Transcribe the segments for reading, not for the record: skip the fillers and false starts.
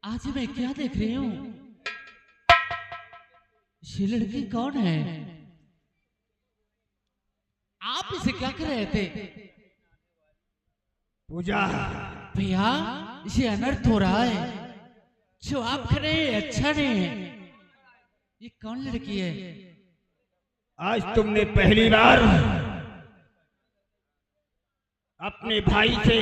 आज मैं क्या देख रही हूँ? ये लड़की कौन है? आप इसे क्या कर रहे थे? पूजा। भैया, ये अनर्थ हो रहा है। जो आप कर रहे हैं अच्छा नहीं है। ये कौन लड़की है? आज तुमने पहली बार अपने भाई से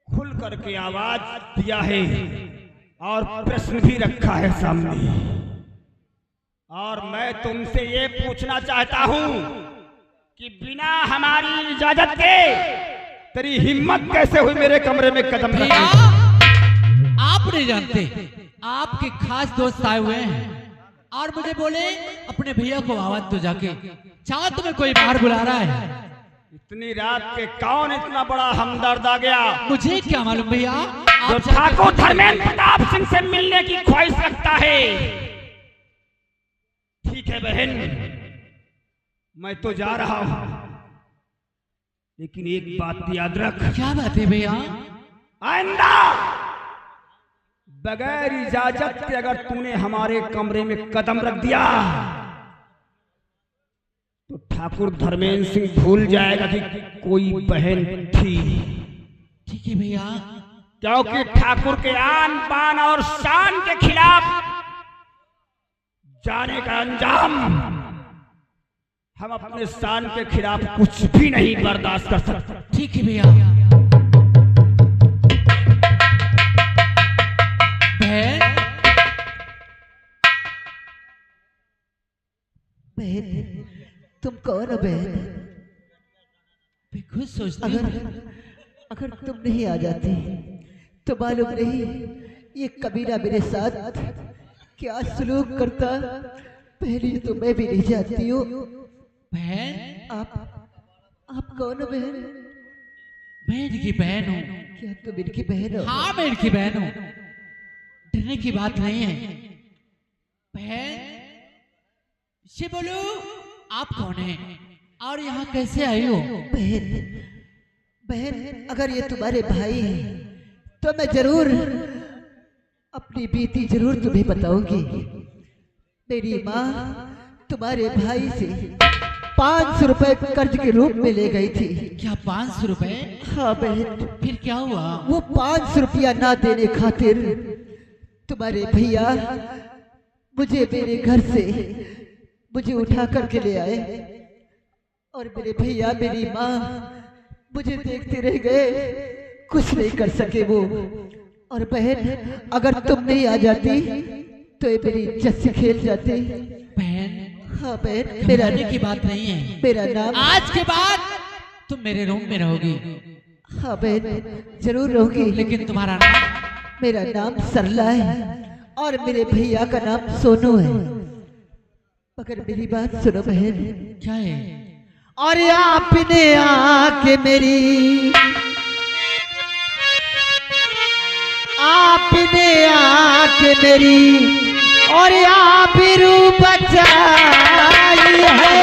खुल करके आवाज दिया है और प्रश्न भी रखा है सामने। और मैं तुमसे ये पूछना चाहता हूं कि बिना हमारी इजाजत के तेरी हिम्मत कैसे हुई मेरे कमरे में कदम रखने? आप नहीं जानते, आपके खास दोस्त आए हुए हैं और मुझे बोले अपने भैया को आवाज दो जाके। चाह तुम्हें कोई बाहर बुला रहा है। इतनी रात के कौन इतना बड़ा हमदर्द आ गया? मुझे क्या मालूम भैया। जो ठाकुर धर्मेंद्र प्रताप सिंह से मिलने की ख्वाहिश रखता है। ठीक है बहन, मैं तो जा रहा हूं, लेकिन एक बात याद रख। क्या बात है भैया? आइंदा बगैर इजाजत के अगर तूने हमारे कमरे में कदम रख दिया तो ठाकुर धर्मेंद्र सिंह भूल जाएगा कि कोई बहन थी। ठीक है भैया। क्योंकि ठाकुर के आन बान और शान के खिलाफ जाने का अंजाम हम अपने शान के खिलाफ कुछ भी नहीं बर्दाश्त कर सकते। ठीक है भैया। बहन, तुम कौन हो बहन? मैं खुद सोचती अगर तुम नहीं आ जाती तो मालूम नहीं ये कबीरा मेरे साथ क्या सलूक करता। पहले तो मैं भी नहीं जानती हूँ। बहन, आप कौन हो बहन? मैं इनकी बहन हूँ। क्या तुम इनकी बहन हो? हाँ, मैं इनकी बहन हूँ। डरने की बात नहीं है। बहन, ये बोलो आप कौन हैं और यहाँ कैसे आई हो? बहन, अगर ये तुम्हारे भाई हैं तो मैं जरूर अपनी बीती जरूर तुम्हें बताऊंगी। मेरी माँ तुम्हारे भाई से 500 रुपए कर्ज के रूप में ले गई थी। क्या 500 रुपए? हाँ बहन। फिर क्या हुआ? वो 500 रुपया ना देने खातिर तुम्हारे भैया मुझे मेरे घर से मुझे उठा करके ले आए और मेरे भैया मेरी माँ मुझे देखते रह गए, कुछ नहीं कर सके वो। और बहन, अगर तुम नहीं आ जाती तो ये मेरी इज्जत से खेल जाती। बहन, हाँ बहन, मेरा की बात नहीं है। मेरा नाम आज के बाद तुम मेरे रूम में रहोगी। हाँ बहन, जरूर रहोगी। लेकिन तुम्हारा नाम? मेरा नाम सरला है और मेरे भैया का नाम सोनू है। मगर मेरी बात सुनो बहन। क्या है? और आपने आके मेरी, आपने आके मेरी और आबरू बचाई है।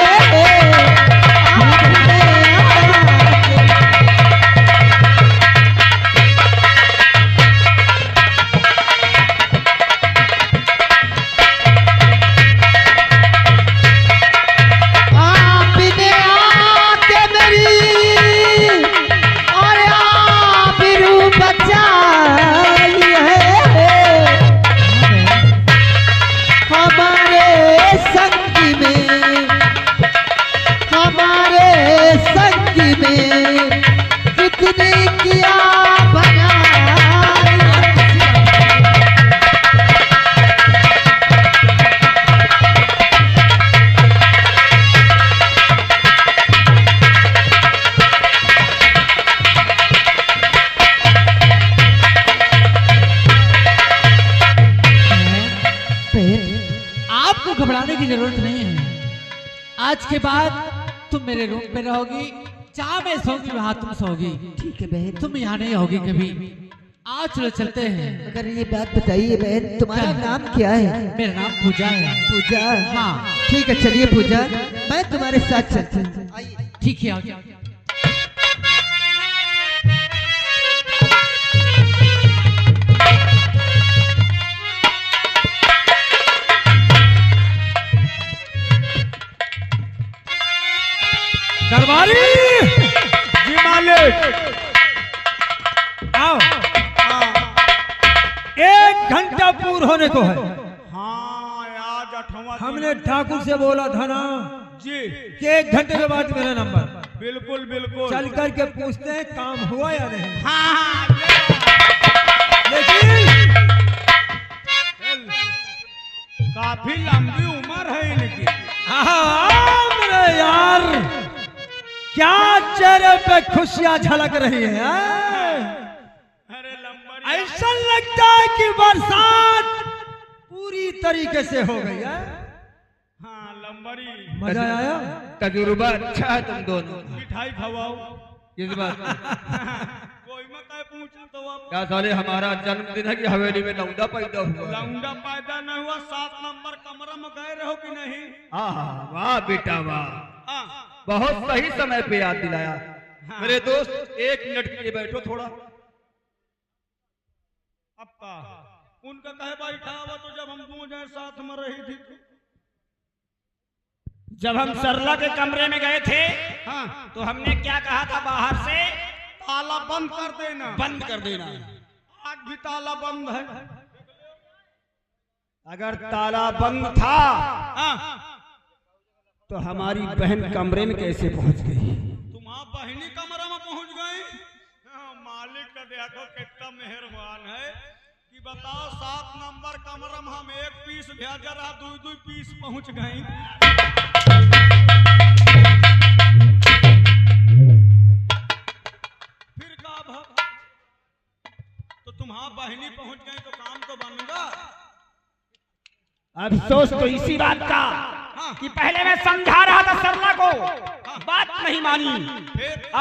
घबराने की जरूरत नहीं है। आज के बाद तुम मेरे रूम पे रहोगी, जहाँ मैं सोऊंगी वहाँ तुम सोओगी। ठीक है बहन। तुम यहाँ नहीं होगी कभी। आज चलो चलते हैं। अगर ये बात बताइए बहन, तुम्हारा नाम क्या है? मेरा नाम पूजा है। पूजा? हाँ ठीक है, चलिए पूजा, मैं तुम्हारे साथ चलती हूँ। ठीक है, आ जाओ। पूर्ण होने को है। हाँ आज 8वां हमने ठाकुर से बोला था ना जी कि 1 घंटे के बाद मेरा नंबर। बिल्कुल बिल्कुल चल करके पूछते हैं काम हुआ या नहीं। हाँ लेकिन काफी लंबी उम्र है इनकी। मेरे यार क्या चेहरे पे खुशियां झलक रही है। अरे लंबरी ऐसा लगता है कि बरसात पूरी तरीके से हो गई है। हाँ लंबरी मजा आया। तजुर्बा अच्छा है तुम दोनों। मिठाई खवाओ किस बात कोई मत पूछो तो आप क्या साले हमारा जन्मदिन है कि हवेली में लौंडा पैदा हुआ। लौंडा पैदा न हुआ 7 नंबर कमरा में गए रहो कि नहीं। वाह बेटा वाह, हाँ बहुत सही समय पे याद दिलाया। मेरे दोस्त 1 मिनट के लिए बैठो थोड़ा। अप्पा उनका कहे बैठा हुआ तो जब हम 2 जने साथ में रही थी जब हम सरला के कमरे में गए थे हाँ तो हमने क्या कहा था बाहर से ताला बंद कर देना। आज भी ताला बंद है। अगर ताला बंद था हाँ तो हमारी बहन कमरे में कैसे पहुंच गई। तुम्हारा बहनी कमरा में पहुंच गई। मालिक का देखो कितना मेहरबान है कि बताओ 7 नंबर कमरा में हम 1 पीस भेजा रहा 2 पीस पहुंच गई। फिर का तो तुम्हारा बहनी पहुंच गई तो काम तो बनेगा। अफसोस तो इसी बात का कि पहले मैं समझा रहा था सरला को बात नहीं मानी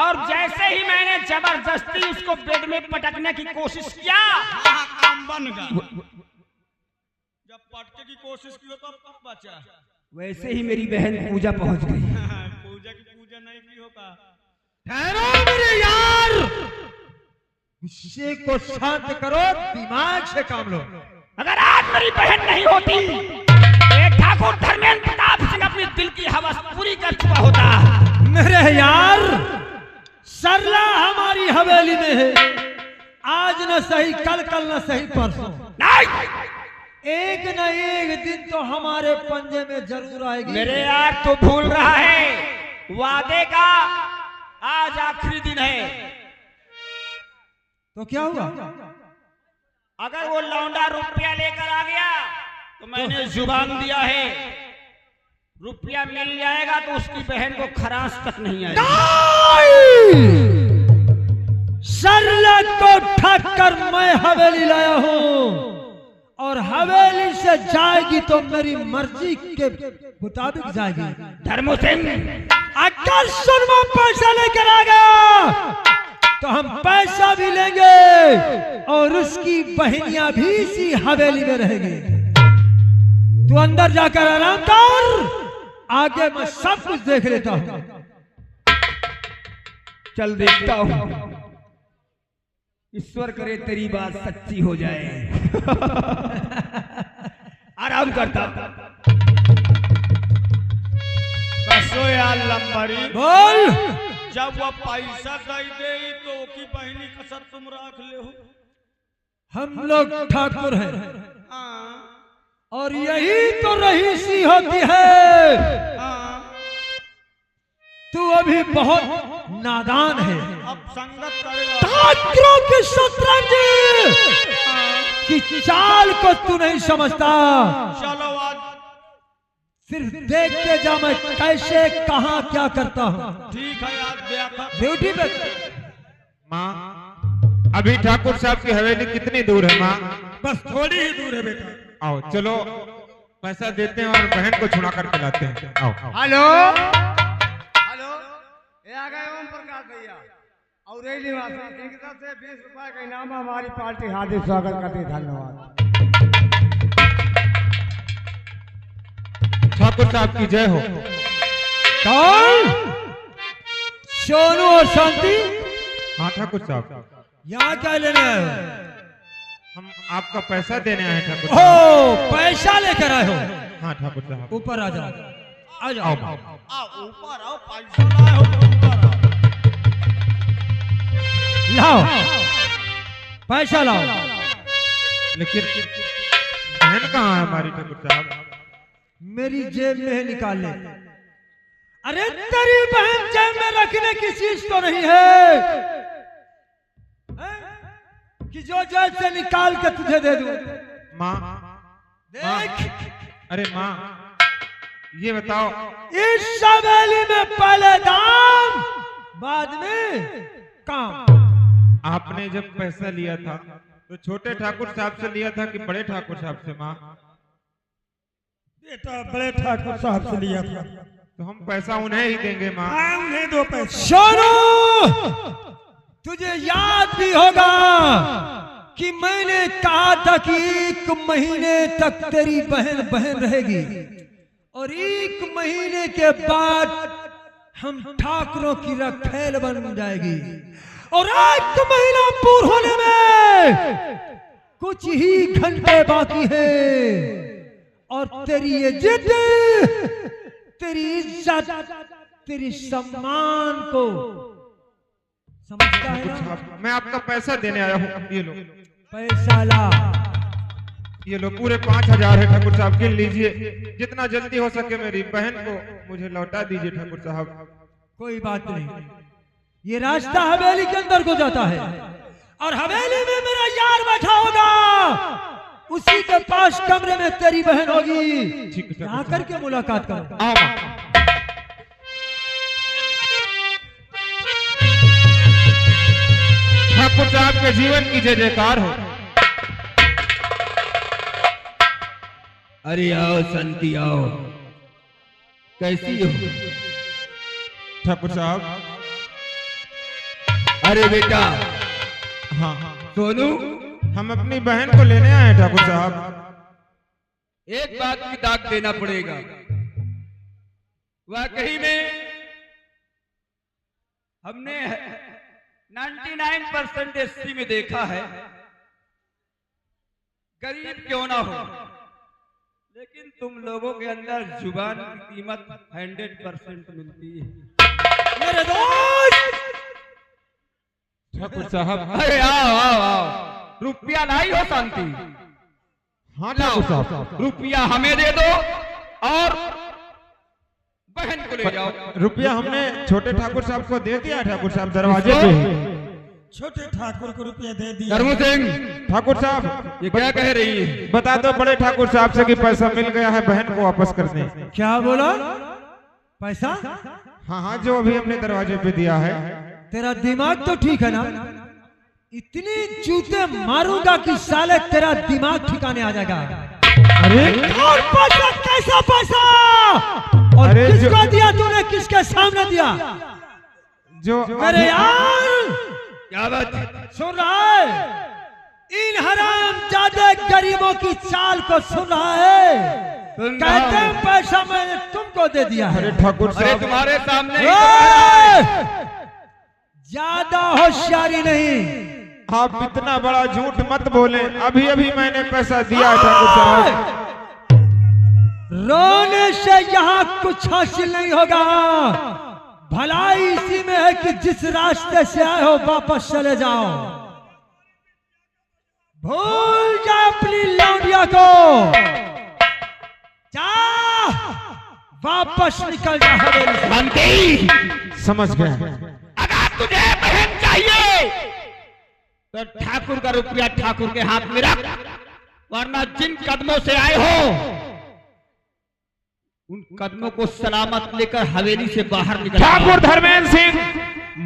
और जैसे ही मैंने जबरदस्ती उसको बेड में पटकने की कोशिश किया काम बन गया। जब पटके की कोशिश की हो तो कब बचा। वैसे ही मेरी बहन पूजा पहुंच गई। पूजा की पूजा नहीं की होगा। ठहरो मेरे यार, गुस्से को शांत करो, दिमाग से काम लो। अगर आज मेरी बहन नहीं होती ठाकुर धर्मेंद्र प्रताप सिंह अपनी दिल की हवस पूरी कर चुका होता। मेरे यार सरला हमारी हवेली में है, आज न सही कल, कल न सही परसों, नहीं एक न एक दिन तो हमारे पंजे में जरूर आएगी। मेरे यार तो भूल रहा है वादे का आज आखिरी दिन है। तो क्या हुआ? अगर वो लौंडा रुपया लेकर आ गया तो मैंने जुबान दिया है रुपया मिल जाएगा तो उसकी बहन को खरास तक नहीं आएगा। सरला को ठग कर मैं हवेली लाया हूँ और हवेली से जाएगी तो मेरी मर्जी के मुताबिक जाएगी। धर्मो सिंह अगर सुरमा पैसा लेकर आ गया तो हम पैसा भी लेंगे और उसकी बहनियां भी इसी हवेली में रहेगी। तू अंदर जाकर आराम कर, आगे मैं सब कुछ देख लेता हूं। चल देखता हूं, ईश्वर करे तेरी बात सच्ची हो जाए। आराम करता कसो यार लंबरी बोल। जब वो पैसा दे तो की बहनी कसर तुम रख ले हो। हम लोग ठाकुर हैं और यही तो रईसी होती है। तू अभी बहुत नादान है। अब संगत करेगा ठाकुरों के शतरंज की चाल को तू नहीं समझता। चलो आज सिर्फ देखते जा मैं कैसे कहां क्या करता हूं। ठीक है आज देखा ड्यूटी पे। माँ अभी ठाकुर साहब की हवेली कितनी दूर है माँ? बस थोड़ी ही दूर है बेटा। आओ चलो पैसा देते हैं और बहन को छुड़ा कर पिलाते हैं। आओ हेलो हेलो, ये आ गए ओम प्रकाश भैया और निवासी इनकी तरफ से 20 रुपए का इनाम हमारी पार्टी हार्दिक स्वागत करती है। धन्यवाद। ठाकुर साहब की जय हो। कौन? सोनू और शांति? हाँ ठाकुर साहब, यहाँ क्या लेने आए हो? हम आपका पैसा देने आए हैं ठाकुर ओ साहब। पैसा लेकर आए हो? हाँ ठाकुर साहब। ऊपर आ जाओ, आ जाओ। आओ ऊपर आओ, पैसा लाए हो तो ऊपर आओ। लाओ पैसा लाओ। लेकिन बहन कहाँ है हमारी ठाकुर साहब? मेरी जेब में है, निकाल ले। अरे तेरी बहन जेब में रखने की चीज तो नहीं है, कि जो जेब से निकाल के तुझे दे दूं। माँ देख, अरे माँ ये बताओ, इस हवेली में पहले दाम बाद में काम। आपने जब पैसा लिया था तो छोटे ठाकुर साहब से लिया था कि बड़े ठाकुर साहब से? माँ बेटा बड़े ठाकुर साहब से लिया था। तो हम पैसा उन्हें ही देंगे माँ। हाँ, उन्हें दो पैसा। सोनू, तुझे याद भी होगा कि मैंने कहा था कि 1 महीने तक तेरी बहन बहन रहेगी और 1 महीने के बाद हम ठाकुरों की रखेल बन जाएगी। और 1 महीना पूर्ण होने में कुछ ही घंटे बाकी है और तेरी ये जिद, तेरी इज्जत, तेरी सम्मान को समझता है ना? मैं आपका पैसा देने आया हूँ। ये लो पैसा ला। ये लो पूरे 5000 है ठाकुर साहब, गिन लीजिए। जितना जल्दी हो सके मेरी बहन को मुझे लौटा दीजिए ठाकुर साहब। कोई बात नहीं, ये रास्ता हवेली के अंदर को जाता है और हवेली में मेरा यार बैठा होगा, उसी के पास कमरे में तेरी बहन होगी। ठीक है, आकर के मुलाकात करो। आओ माँ। ठाकुर साहब के जीवन की जय जयकार हो। अरे आओ संती आओ, कैसी हो? ठाकुर साहब। अरे बेटा हाँ सोनू, हम अपनी बहन को लेने आए हैं ठाकुर साहब। एक बात की दाग देना पड़ेगा। वाकई में हमने 99% एसटी में देखा है, गरीब क्यों ना हो, लेकिन तुम लोगों के अंदर जुबान की कीमत 100% मिलती है। मेरे दोस्त ठाकुर साहब। अरे आओ आओ आओ, रुपया लाई हो शांति? हाँ ठाकुर साहब। रुपया हमें दे दो और बहन को ले जाओ। रुपया हमने छोटे ठाकुर साहब को दे दिया ठाकुर साहब, दरवाजे पे ही। छोटे ठाकुर को रुपया दे दिया। करमू सिंह, ठाकुर साहब ये क्या कह रही है? बता दो बड़े ठाकुर साहब से कि पैसा मिल गया है, बहन को वापस कर दें। क्या बोला? पैसा? हाँ हाँ, जो अभी हमने दरवाजे पे दिया है। तेरा दिमाग तो ठीक है ना? इतने जूते मारूंगा कि साले तेरा दिमाग ठिकाने आ जाएगा। अरे और पैसा कैसा पैसा? और अरे किसको दिया तूने? किसके सामने दिया? जो मेरे यार क्या बात? सुन रहा है? इन हरामजादे गरीबों की चाल को सुन रहा है? कहते हैं पैसा मैंने तुमको दे दिया है। अरे ठाकुर अरे साहब, तुम्हारे सामने ही तो कह रहा है। ज्यादा होशियारी नहीं। आप इतना बड़ा झूठ मत बोले। अभी अभी मैंने पैसा दिया है ठाकुर साहब। रोने से यहाँ कुछ हासिल नहीं होगा। भलाई इसी में है कि जिस रास्ते से आए हो वापस चले जाओ। भूल जा अपनी लौंडिया को, जा वापस निकल जा हवेली से। शांति, समझ गया। अगर तुझे बहन चाहिए तो ठाकुर का रुपया ठाकुर के हाथ में रख, वरना जिन कदमों से आए हो उन कदमों को सलामत लेकर हवेली से बाहर निकल। ठाकुर धर्मेंद्र सिंह,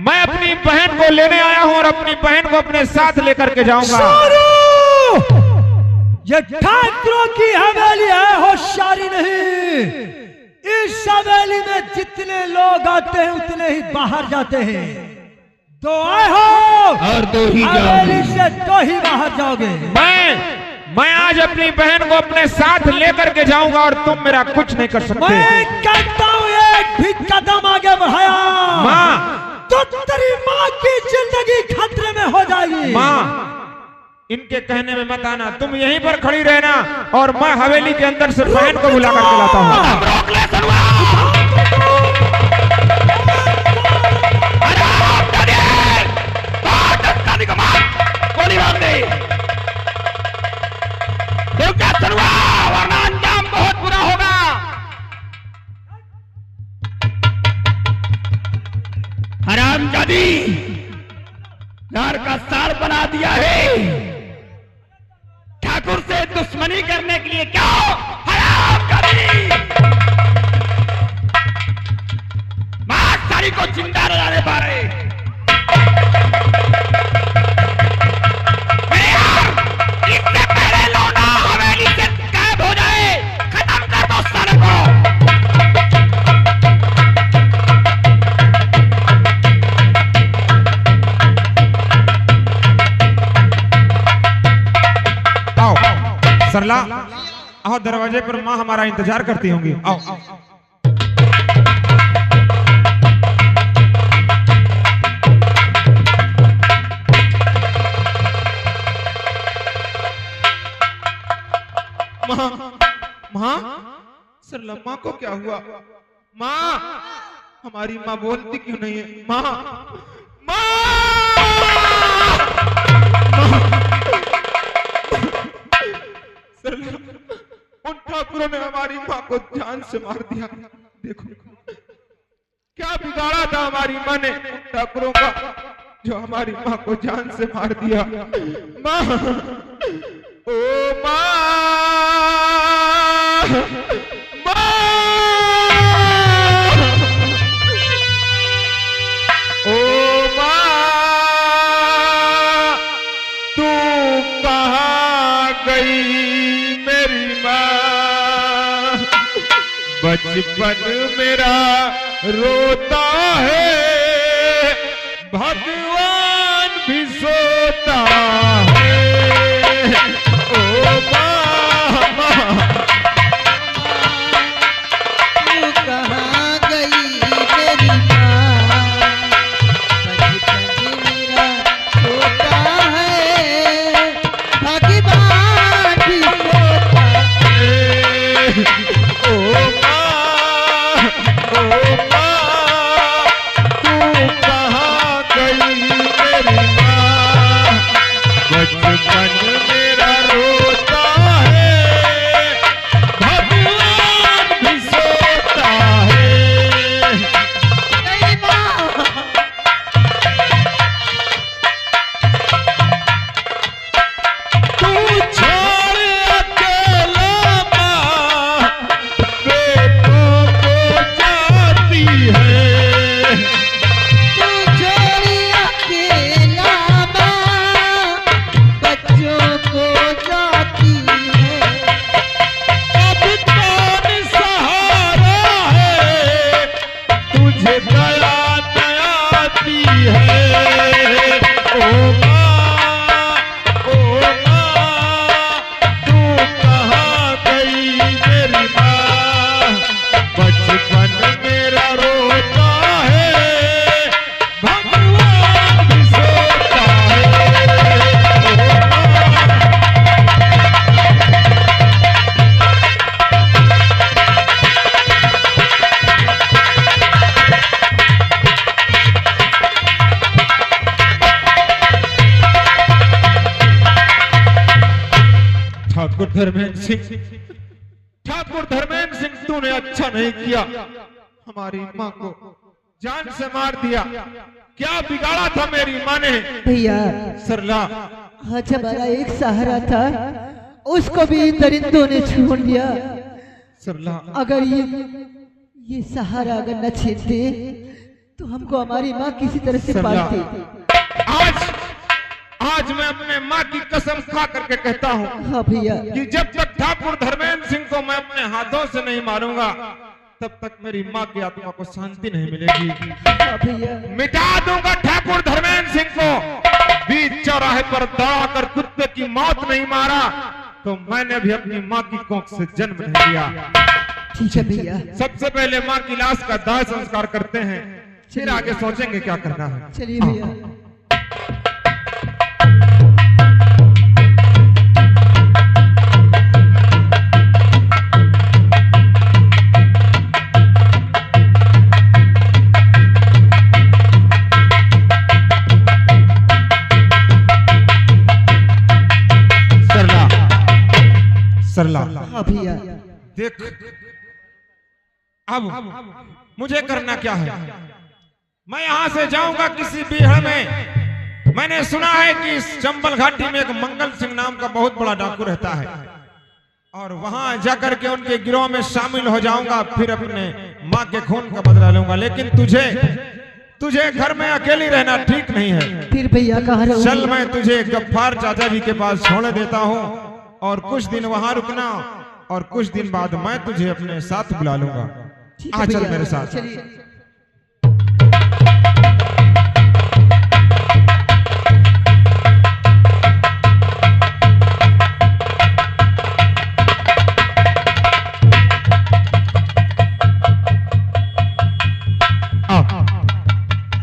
मैं अपनी बहन को लेने आया हूँ और अपनी बहन को अपने साथ लेकर के जाऊंगा। ये ठाकुरों की हवेली है, होशियारी नहीं। इस हवेली में जितने लोग आते हैं उतने ही बाहर जाते हैं। दो आए हो और दो ही हवेली जाओगे। से दो ही बाहर जाओगे। मैं आज अपनी बहन को अपने साथ लेकर के जाऊंगा और तुम मेरा कुछ नहीं कर सकते। मैं कहता हूँ एक भी कदम आगे बढ़ाया माँ, तो तेरी माँ की जिंदगी खतरे में हो जाएगी। माँ, इनके कहने में मत आना, तुम यहीं पर खड़ी रहना और मैं हवेली के अंदर से बहन को बुला करके लाता हूँ। गोली मार दे। साड़ बना दिया है। ठाकुर से दुश्मनी करने के लिए क्या हराम करी मां सारी को जिंदा रहने पा रहे। इससे पहले लौटा हवेली से गायब हो जाए, खत्म कर दो सारे को। सरला आओ, दरवाजे पर माँ हमारा इंतजार करती होंगी। आओ माँ, माँ, सरला माँ को क्या हुआ? माँ, हमारी माँ बोलती क्यों नहीं है? माँ, माँ, उन ठाकुरों ने हमारी माँ को जान से मार दिया। देखो क्या बिगाड़ा था हमारी माँ ने उन ठाकुरों का, जो हमारी माँ को जान से मार दिया। माँ, ओ माँ, माँ, ओ माँ, तू कहाँ गई बचपन मेरा रोता है, भगवान भी सोता है। ओ माँ, तू कहाँ गई मेरी माँ, बचपन मेरा सोता है, भगवान भी सोता है। बचपन मेरा रोता है, भगवान भी सोता है। तू छोड़ अकेला माँ बेटों को जाती है। तू छोड़ अकेला माँ बच्चों को जाती है। अब कौन सहारा है, तुझे दया न आती है। ओ माँ, तू कहाँ गई मेरी माँ, बचपन मेरा रोता है, भगवान भी सोता है। ठाकुर धर्मेंद्र सिंह, ठाकुर धर्मेंद्र सिंह, तूने अच्छा नहीं किया, हमारी माँ को जान से मार दिया। क्या बिगाड़ा था मेरी माँ ने? भैया, सरला, आज हमारा एक सहारा था, उसको भी इन दरिंदों ने छोड़ दिया। सरला, अगर ये सहारा अगर न छीनते तो हमको हमारी माँ किसी तरह से पालती। आज मैं अपने माँ की कसम खा करके कहता हूँ हाँ भैया, कि जब तक ठाकुर धर्मेंद्र सिंह को मैं अपने हाथों से नहीं मारूंगा, तब तक मेरी माँ की आत्मा को शांति नहीं मिलेगी। हाँ भैया, मिटा दूंगा ठाकुर धर्मेंद्र सिंह को। बीच चौराहे पर दौड़ा कर कुत्ते की मौत नहीं मारा तो मैंने भी अपनी माँ की कोख से जन्म नहीं लिया। ठीक है भैया, सबसे पहले माँ की लाश का दाह संस्कार करते हैं, फिर आगे सोचेंगे क्या करना है। चलिए भैया। सरला, हाँ भैया, देख अब मुझे करना क्या है। मैं यहाँ से जाऊंगा किसी बीहड़ में, मैंने सुना है कि इस चंबल घाटी में एक मंगल सिंह नाम का बहुत बड़ा डाकू रहता है, और वहां जाकर के उनके गिरोह में शामिल हो जाऊंगा, फिर अपने माँ के खून का बदला लूंगा। लेकिन तुझे घर में अकेली रहना ठीक नहीं है। फिर भैया कहाँ रहूंगी? चल, मैं तुझे गफ्फार चाचा जी के पास छोड़ देता हूँ, और कुछ दिन वहां रुकना, और कुछ दिन बाद मैं तुझे अपने साथ बुला लूंगा। ठीक है आ चल भैया, मेरे साथ। चलिए।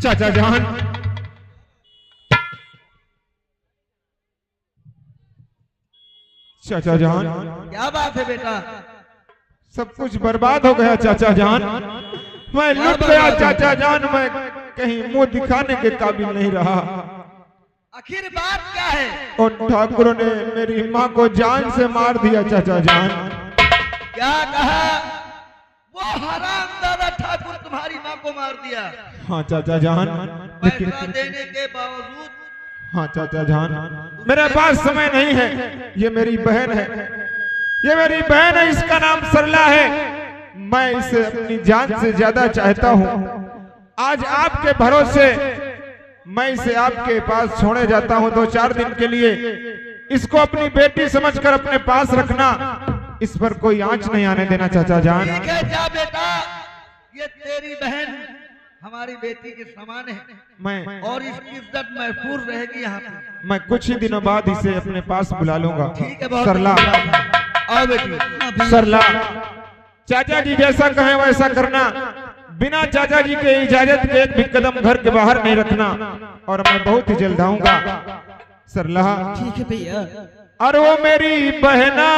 चाचा जान, चाचा जान, क्या बात है बेटा? सब कुछ बर्बाद हो गया चाचा जान। मैं लुट गया चाचा जान, मैं कहीं मुंह दिखाने के काबिल नहीं रहा। आखिर बात क्या है? उन ठाकुरों ने मेरी माँ को जान से मार दिया चाचा जान। क्या कहा? वो हरामजादा ठाकुर तुम्हारी माँ को मार दिया? हाँ चाचा जान, लेकिन पैसा देने के बावजूद? हाँ चाचा जान, मेरे पास समय नहीं है। ये मेरी बहन है, ये मेरी बहन है, इसका नाम सरला है। मैं इसे अपनी जान से ज्यादा चाहता हूँ। आज आपके भरोसे मैं इसे आपके पास छोड़े जाता हूँ 2-4 दिन के लिए। इसको अपनी बेटी समझकर अपने पास रखना, इस पर कोई आंच नहीं आने देना चाचा जान। ठीक है जा बेटा, ये तेरी बहन हमारी बेटी के समान है, मैं और इसकी इज्जत महफूज रहेगी यहाँ पे। मैं कुछ ही दिनों बाद इसे अपने पास बुला लूंगा। ठीक है, बहुत सरला, अच्छी बात है। आओ बेटी। सरला, चाचा जी जैसा कहें वैसा करना। बिना चाचा जी के इजाजत के एक भी कदम घर के बाहर नहीं रखना, और मैं बहुत ही जल्द आऊंगा। सरला, ठीक है भैया। और वो मेरी बहना,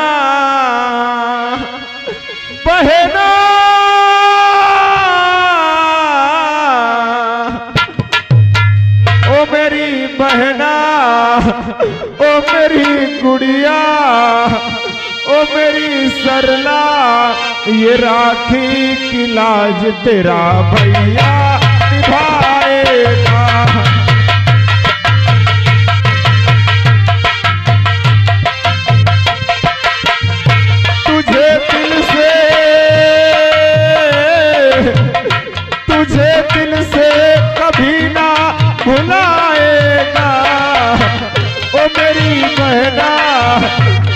बहना, ओ मेरी बहना, ओ मेरी गुड़िया, ओ मेरी सरला, ये राखी की लाज तेरा भैया निभाएगा। तुझे दिल से कभी ना भुलाएगा। ओ मेरी बहना,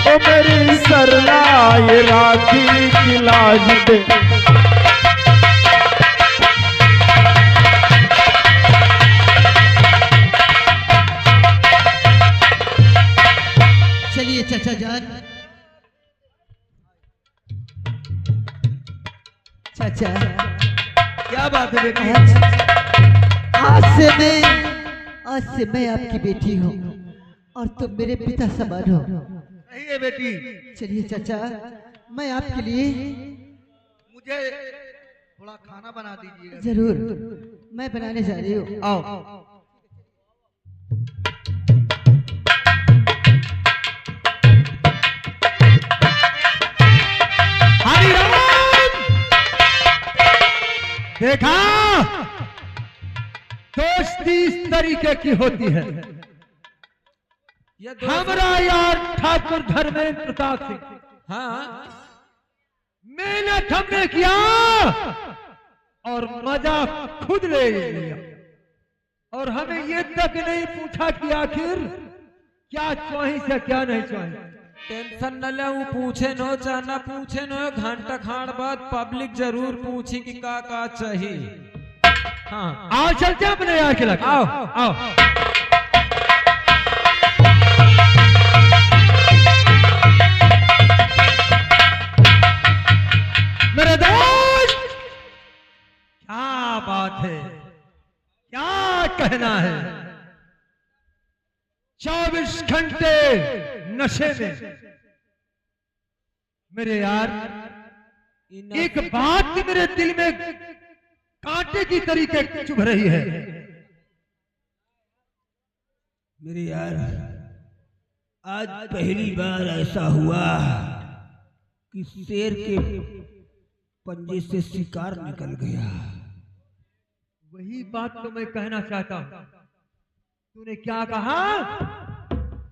ओ मेरी सरला, ये राखी की लाज दे। चलिए चाचा जान। चाचा, क्या बात है बेटी? आज से मैं आपकी बेटी हूँ, और तुम मेरे पिता समान हो। सही है बेटी। चलिए चाचा, मैं आपके लिए मुझे थोड़ा खाना बना दीजिएगा। जरूर, मैं बनाने जा रही हूँ। आओ। देखा, दोस्ती इस तरीके की होती है। हमारा यार ठाकुर धर्मेंद्र प्रताप सिंह, हाँ, मेहनत हमने किया और मजा खुद ले लिया, और हमें ये तक नहीं पूछा कि आखिर क्या चाहिए से क्या नहीं चाहिए। टेंशन न ले, वो पूछे नो चाहे न पूछे नो, घंटा खाड़ बाद पब्लिक जरूर पूछी कि का चाहिए। हाँ, आओ चलते हैं अपने यार के लग। आओ आओ। मेरे दोस्त, क्या बात है, क्या कहना है। 24 घंटे नशे में। मेरे यार, एक बात की मेरे दिल में कांटे की तरीके चुभ रही है। मेरे यार, आज पहली बार ऐसा हुआ कि शेर के पंजे से शिकार निकल गया। वही बात तो मैं कहना चाहता हूं। तूने क्या कहा?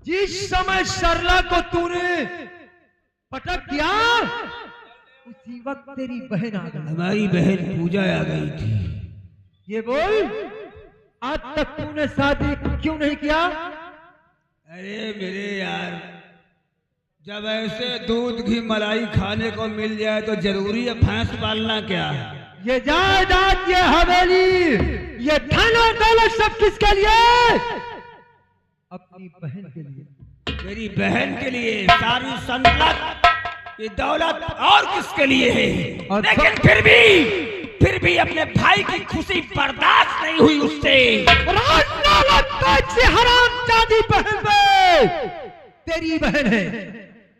जिस समय सरला को तूने पटक दिया उसी वक्त तेरी बहन आ गई। हमारी बहन पूजा आ गई थी। ये बोल, आज तक तूने शादी क्यों नहीं किया? अरे मेरे यार, जब ऐसे दूध घी मलाई खाने को मिल जाए तो जरूरी है भैंस पालना क्या? ये जायदाद, ये हवेली, ये धन और दौलत सब किसके लिए? अपनी बहन के लिए। मेरी बहन के लिए सारी संपत्ति, ये दौलत और किसके लिए है? लेकिन फिर भी अपने भाई की खुशी बर्दाश्त नहीं हुई उससे। हरामजादी बहन में तेरी बहन है,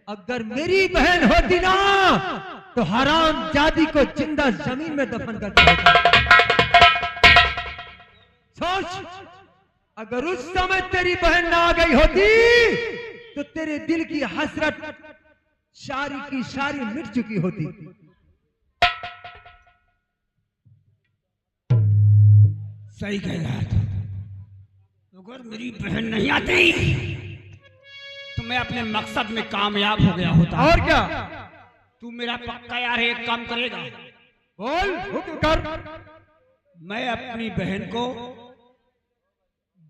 अगर मेरी बहन होती ना तो हरामजादी को जिंदा जमीन में दफन कर देता। सोच, अगर उस समय तेरी बहन ना आ गई होती तो तेरे दिल की हसरत सारी की सारी मिट चुकी होती। सही कह रहा था। अगर मेरी बहन नहीं आती तो मैं अपने मकसद में कामयाब हो गया होता। और क्या? तू मेरा पक्का यार एक काम करेगा? बोल, हुक्म कर। मैं अपनी बहन को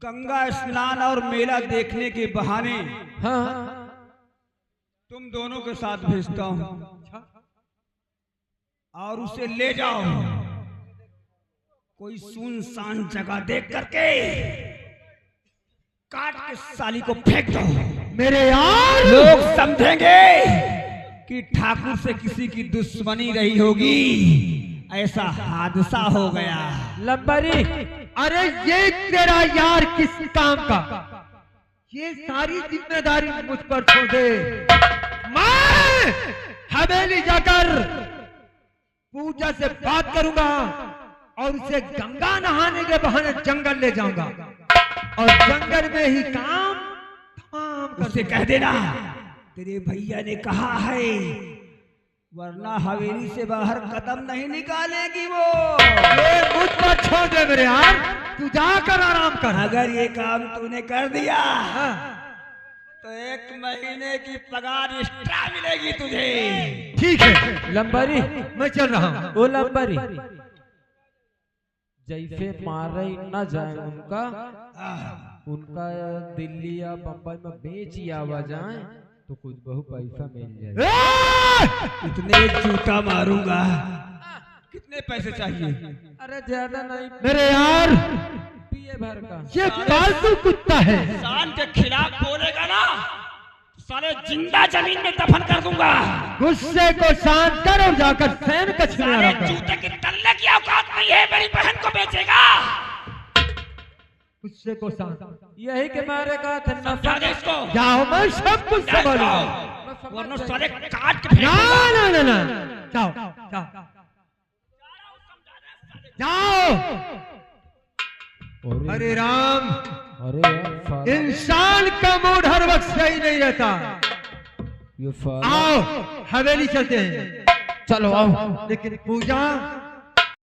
गंगा स्नान और मेला देखने के बहाने तुम दोनों के साथ भेजता हूं और उसे ले जाओ कोई सुनसान जगह देख करके काट के साली को फेंक दो। मेरे यार, लोग समझेंगे कि ठाकुर से किसी की दुश्मनी रही होगी, ऐसा हादसा हो गया। लंबरी, अरे ये तेरा यार किस काम का? ये सारी जिम्मेदारी मुझ पर छोड़ दे। मैं हवेली जाकर पूजा से बात करूंगा और उसे गंगा नहाने के बहाने जंगल ले जाऊंगा और जंगल में ही काम उसे कह देना तेरे भैया ने कहा है, वरना हवेली से बाहर कदम नहीं निकालेगी वो। ये मुझ पर छोड़ दे मेरे यार, तू जाकर आराम कर। अगर ये काम तूने कर दिया तो 1 महीने की पगार एक्स्ट्रा मिलेगी तुझे। ठीक है लंबारी, मैं चल रहा हूँ। ओ लंबारी, जैसे मारे न जाए उनका दिल्ली या बम्बई में बेच आवा जाए तो कुछ बहु पैसा मिल जाए। इतने जूता मारूंगा। कितने पैसे चाहिए? अरे ज्यादा नहीं, मेरे यार पिए भर का। ये पालतू कुत्ता है। इंसान के खिलाफ बोलेगा ना साले जिंदा जमीन में दफन कर दूंगा। गुस्से को शांत कर और जाकर सैन कचरे में साले रख। जूते की तल्ले की औकात नहीं है, मेरी बहन को बेचेगा। गुस्से को शांत, यही के मारे का था समझा दे इसको। जाओ, मैं सब कुछ संभालूंगा। वरना साले काट के फेंक ना दूंगा। ना ना ना, जाओ जाओ जाओ। हरे राम, अरे यार साला, इंसान का मूड हर वक्त सही नहीं रहता। ये साला। आओ हवेली चलते हैं। चलो आओ। लेकिन पूजा